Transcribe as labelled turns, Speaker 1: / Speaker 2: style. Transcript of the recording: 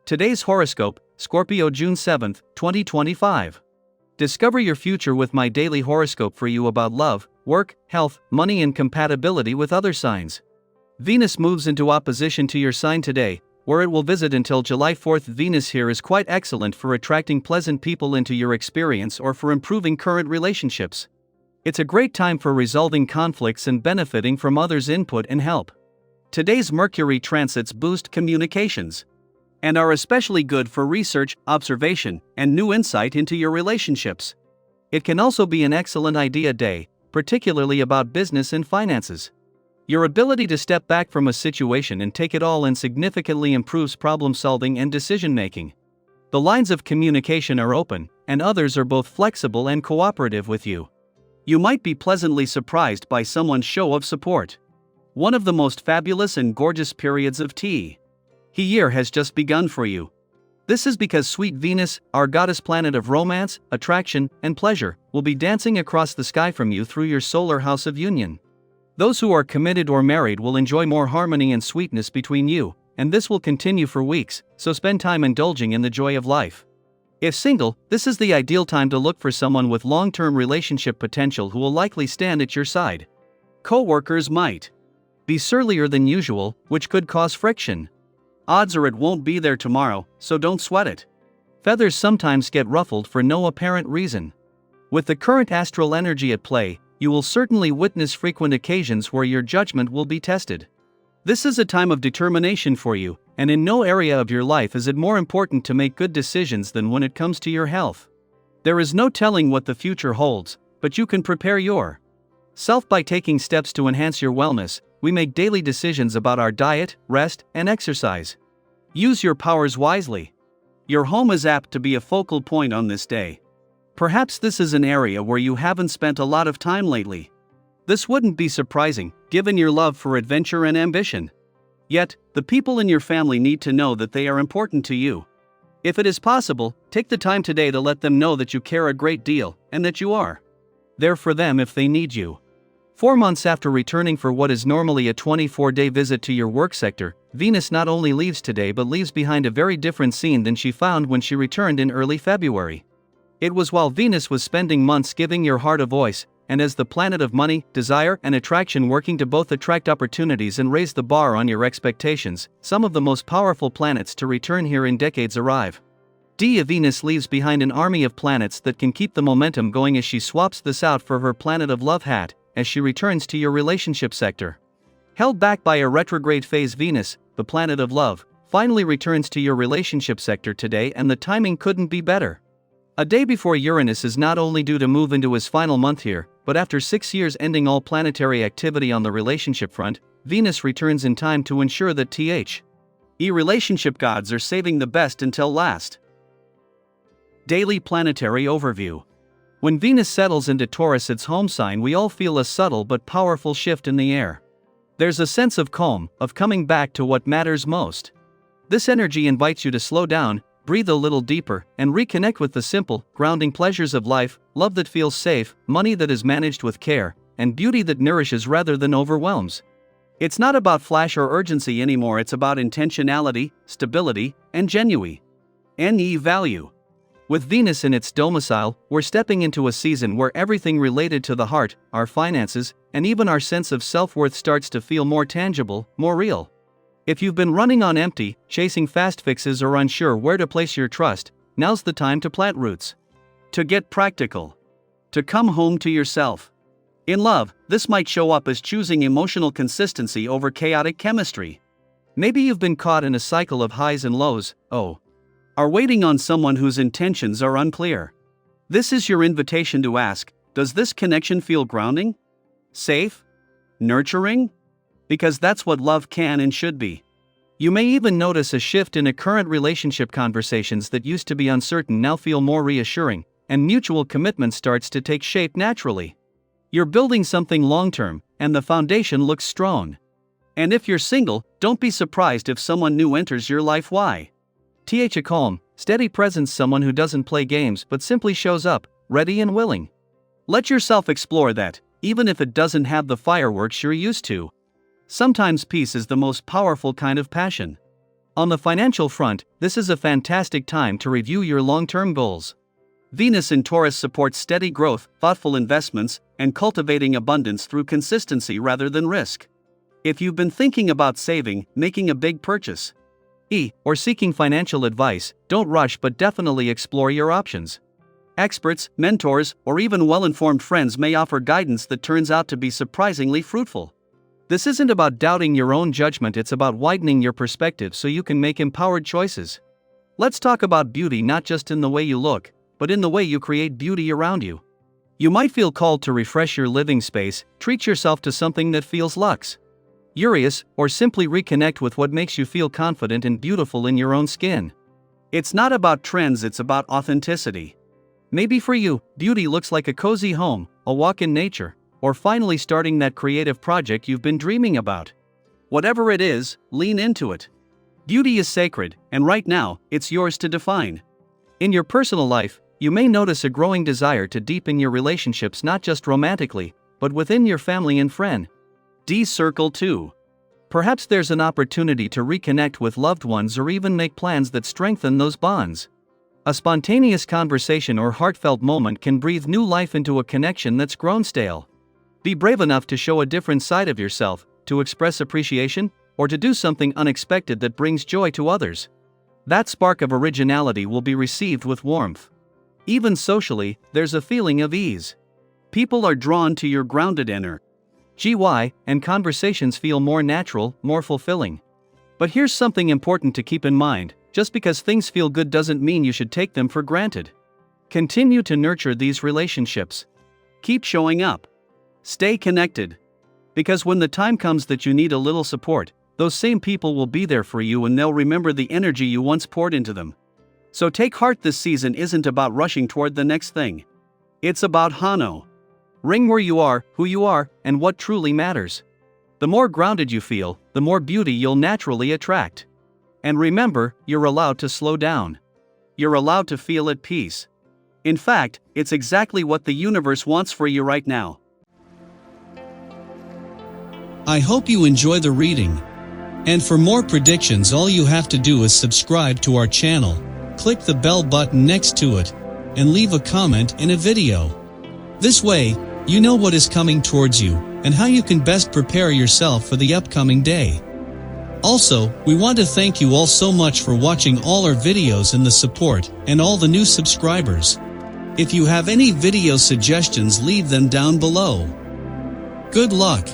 Speaker 1: Today's horoscope, Scorpio June 7, 2025. Discover your future with my daily horoscope for you about love, work, health, money and compatibility with other signs. Venus moves into opposition to your sign today, where it will visit until July 4th. Venus here is quite excellent for attracting pleasant people into your experience or for improving current relationships. It's a great time for resolving conflicts and benefiting from others' input and help. Today's Mercury transits boost communications and are especially good for research, observation, and new insight into your relationships. It can also be an excellent idea day, particularly about business and finances. Your ability to step back from a situation and take it all in significantly improves problem solving and decision making. The lines of communication are open, and others are both flexible and cooperative with you. You might be pleasantly surprised by someone's show of support. One of the most fabulous and gorgeous periods of the year has just begun for you. This is because sweet Venus, our goddess planet of romance, attraction, and pleasure, will be dancing across the sky from you through your solar house of union. Those who are committed or married will enjoy more harmony and sweetness between you, and this will continue for weeks, so spend time indulging in the joy of life. If single, this is the ideal time to look for someone with long-term relationship potential who will likely stand at your side. Co-workers might be surlier than usual, which could cause friction. Odds are it won't be there tomorrow, so don't sweat it. Feathers sometimes get ruffled for no apparent reason. With the current astral energy at play, you will certainly witness frequent occasions where your judgment will be tested. This is a time of determination for you, and in no area of your life is it more important to make good decisions than when it comes to your health. There is no telling what the future holds, but you can prepare yourself by taking steps to enhance your wellness. We make daily decisions about our diet, rest, and exercise. Use your powers wisely. Your home is apt to be a focal point on this day. Perhaps this is an area where you haven't spent a lot of time lately. This wouldn't be surprising, given your love for adventure and ambition. Yet, the people in your family need to know that they are important to you. If it is possible, take the time today to let them know that you care a great deal, and that you are there for them if they need you. 4 months after returning for what is normally a 24-day visit to your work sector, Venus not only leaves today but leaves behind a very different scene than she found when she returned in early February. It was while Venus was spending months giving your heart a voice, and as the planet of money, desire, and attraction working to both attract opportunities and raise the bar on your expectations, some of the most powerful planets to return here in decades arrive. Venus leaves behind an army of planets that can keep the momentum going as she swaps this out for her planet of love hat, as she returns to your relationship sector. Held back by a retrograde phase, Venus, the planet of love, finally returns to your relationship sector today, and the timing couldn't be better. A day before Uranus is not only due to move into his final month here, but after 6 years ending all planetary activity on the relationship front, Venus returns in time to ensure that relationship gods are saving the best until last. Daily planetary overview. When Venus settles into Taurus, its home sign, we all feel a subtle but powerful shift in the air. There's a sense of calm, of coming back to what matters most. This energy invites you to slow down, breathe a little deeper, and reconnect with the simple, grounding pleasures of life, love that feels safe, money that is managed with care, and beauty that nourishes rather than overwhelms. It's not about flash or urgency anymore, it's about intentionality, stability, and genuine value. With Venus in its domicile, we're stepping into a season where everything related to the heart, our finances, and even our sense of self-worth starts to feel more tangible, more real. If you've been running on empty, chasing fast fixes, or unsure where to place your trust, now's the time to plant roots. To get practical. To come home to yourself. In love, this might show up as choosing emotional consistency over chaotic chemistry. Maybe you've been caught in a cycle of highs and lows, are waiting on someone whose intentions are unclear. This is your invitation to ask, does this connection feel grounding? Safe? Nurturing? Because that's what love can and should be. You may even notice a shift in a current relationship. Conversations that used to be uncertain now feel more reassuring, and mutual commitment starts to take shape naturally. You're building something long-term, and the foundation looks strong. And if you're single, don't be surprised if someone new enters your life. Why? A calm, steady presence, someone who doesn't play games but simply shows up, ready and willing. Let yourself explore that, even if it doesn't have the fireworks you're used to. Sometimes peace is the most powerful kind of passion. On the financial front, this is a fantastic time to review your long-term goals. Venus in Taurus supports steady growth, thoughtful investments, and cultivating abundance through consistency rather than risk. If you've been thinking about saving, making a big purchase, or seeking financial advice, don't rush but definitely explore your options. Experts, mentors, or even well-informed friends may offer guidance that turns out to be surprisingly fruitful. This isn't about doubting your own judgment, it's about widening your perspective so you can make empowered choices. Let's talk about beauty, not just in the way you look, but in the way you create beauty around you. You might feel called to refresh your living space, treat yourself to something that feels luxe, luxurious, or simply reconnect with what makes you feel confident and beautiful in your own skin. It's not about trends, it's about authenticity. Maybe for you, beauty looks like a cozy home, a walk in nature, or finally starting that creative project you've been dreaming about. Whatever it is, lean into it. Beauty is sacred, and right now, it's yours to define. In your personal life, you may notice a growing desire to deepen your relationships, not just romantically, but within your family and friend circle too. Perhaps there's an opportunity to reconnect with loved ones or even make plans that strengthen those bonds. A spontaneous conversation or heartfelt moment can breathe new life into a connection that's grown stale. Be brave enough to show a different side of yourself, to express appreciation, or to do something unexpected that brings joy to others. That spark of originality will be received with warmth. Even socially, there's a feeling of ease. People are drawn to your grounded energy, and conversations feel more natural, more fulfilling. But here's something important to keep in mind: just because things feel good doesn't mean you should take them for granted. Continue to nurture these relationships. Keep showing up. Stay connected. Because when the time comes that you need a little support, those same people will be there for you and they'll remember the energy you once poured into them. So take heart, this season isn't about rushing toward the next thing. It's about Hano. Ring where you are, who you are, and what truly matters. The more grounded you feel, the more beauty you'll naturally attract. And remember, you're allowed to slow down. You're allowed to feel at peace. In fact, it's exactly what the universe wants for you right now.
Speaker 2: I hope you enjoy the reading. And for more predictions, all you have to do is subscribe to our channel, click the bell button next to it, and leave a comment in a video. This way, you know what is coming towards you, and how you can best prepare yourself for the upcoming day. Also, we want to thank you all so much for watching all our videos and the support, and all the new subscribers. If you have any video suggestions, leave them down below. Good luck!